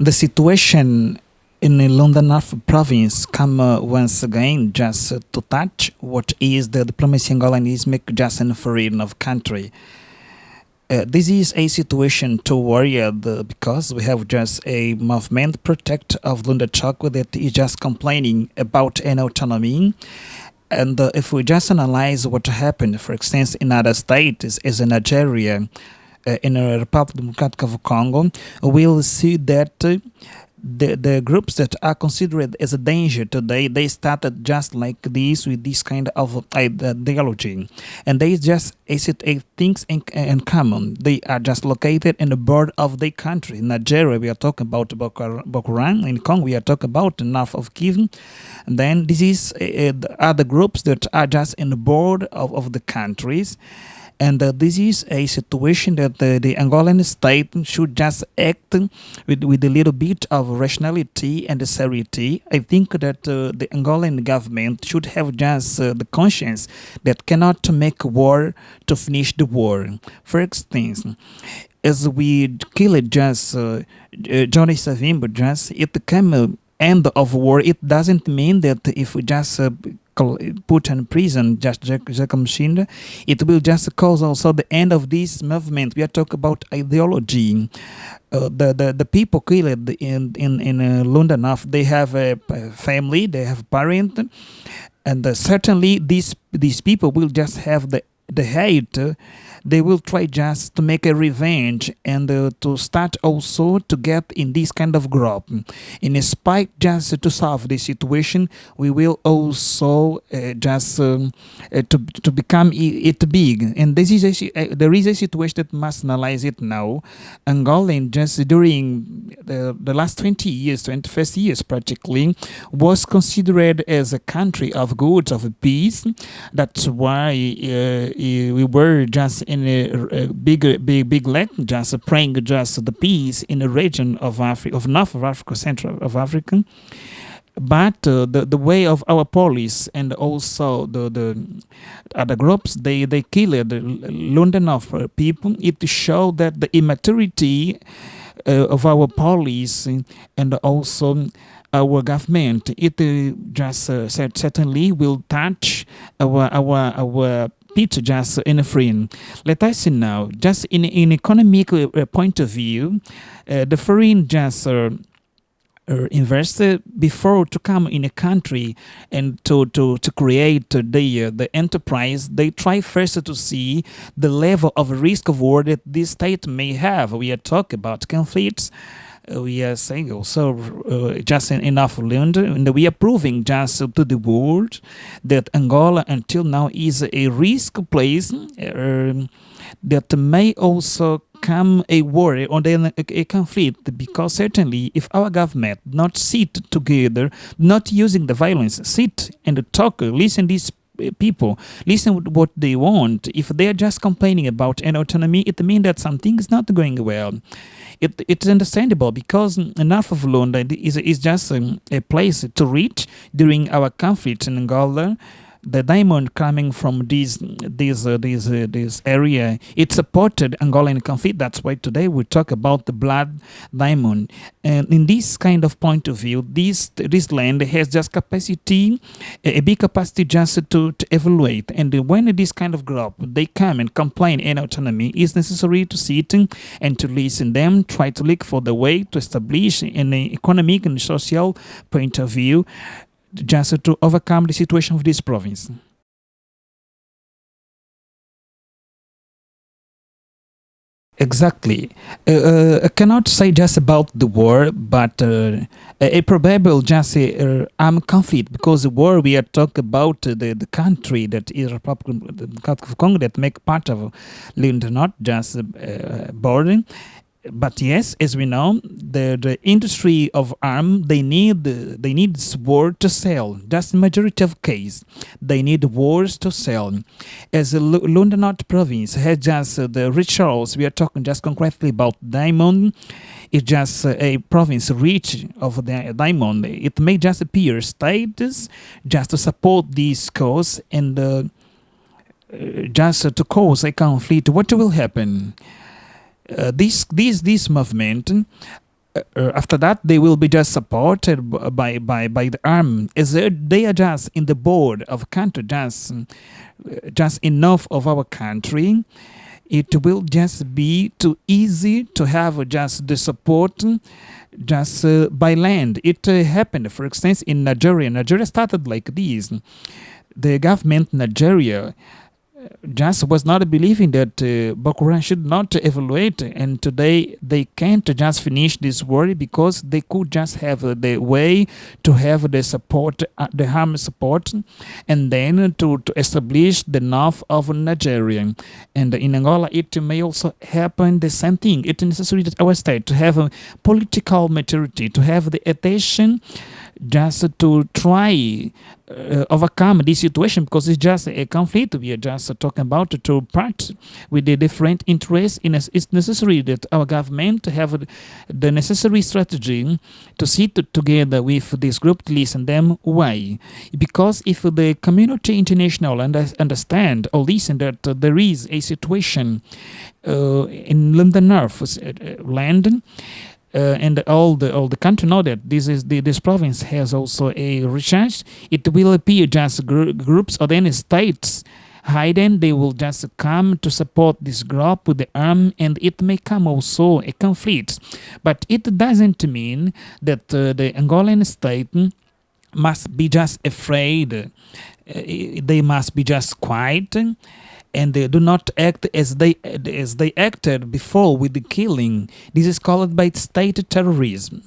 The situation in the Lunda North province come once again just to touch what is the diplomacy Angola just in foreign of country. This is a situation to worry because we have just a movement protect of Lunda Choco that is just complaining about an autonomy. And if we just analyze what happened, for instance, in other states, as in Nigeria, in the Republic Democratic of Congo, we'll see that the groups that are considered as a danger today, they started just like this with this kind of ideology, and they just things in common. They are just located in the border of the country. In Nigeria, we are talking about Boko Haram. In Congo, we are talking about the north of Kivu. And then this is the other groups that are just in the border of the countries. And this is a situation that the Angolan state should just act with a little bit of rationality and seriety. I think that the Angolan government should have just the conscience that cannot make war to finish the war. For instance, as we killed just Johnny Savimbo, just it became end of war. It doesn't mean that if we just put in prison just Jacob Mshinda, it will just cause also the end of this movement. We are talking about ideology. The people killed in Lunda North, they have a family, they have parent, and certainly these people will just have the hate. They will try just to make a revenge and to start also to get in this kind of group. In spite just to solve the situation, we will also just to become it big. And this is there is a situation that must analyze it now. Angola just during the last 20 years, 21st years practically, was considered as a country of goods, of peace. That's why we were just in a big lack, just praying just the peace in the region of Africa, of North of Africa, Central of Africa. But the way of our police and also the other groups, they killed the Lunda North people. It showed that the immaturity of our police and also our government, it just certainly will touch our picture just in a frame. Let us see now, just in economic point of view, the foreign just investor before to come in a country and to create the enterprise, they try first to see the level of risk of war that this state may have. We are talking about conflicts. We are saying also just enough Lunda, and we are proving just to the world that Angola until now is a risk place that may also come a war or then a conflict, because certainly if our government not sit together, not using the violence, sit and talk, listen these people, listen what they want. If they are just complaining about an autonomy, it means that something is not going well. It's understandable because North of Lunda is just a place to reach during our conflict in Angola. The diamond coming from this area, it supported Angolan conflict. That's why today we talk about the blood diamond. And in this kind of point of view, this land has just capacity, a big capacity just to evaluate. And when this kind of group, they come and complain in autonomy, it's necessary to sit and to listen them, try to look for the way to establish an economic and social point of view just to overcome the situation of this province. Exactly. I cannot say just about the war, but a probable just armed conflict, because the war we are talking about the country that is Republic of Congo that make part of Lunda, not just border. But yes, as we know, the industry of arm, they need war to sell. That's the majority of case. They need wars to sell. As the Lunda North province has just the rituals, we are talking just concretely about diamond. It's just a province rich of the diamond. It may just appear status just to support this cause and just to cause a conflict. What will happen? This movement After that, they will be just supported by the army, as they are just in the board of country, just enough of our country. It will just be too easy to have just the support just by land. It happened, for instance, in Nigeria. Nigeria started like this. The government Nigeria just was not believing that Boko Haram should not evaluate, and today they can't just finish this war because they could just have the way to have the support, the army support, and then to establish the north of Nigeria. And in Angola, it may also happen the same thing. It is necessary that our state to have a political maturity, to have the attention just to try overcome this situation, because it's just a conflict we are just talking about two parts with the different interests. It's necessary that our government have the necessary strategy to sit together with this group to listen them. Why? Because if the community international understand or listen that there is a situation in Lunda North land, and all the country know that this province has also a research. It will appear just groups or any states hidden. They will just come to support this group with the arm, and it may come also a conflict. But it doesn't mean that the Angolan state must be just afraid. They must be just quiet, and they do not act as they acted before with the killing. This is called by state terrorism.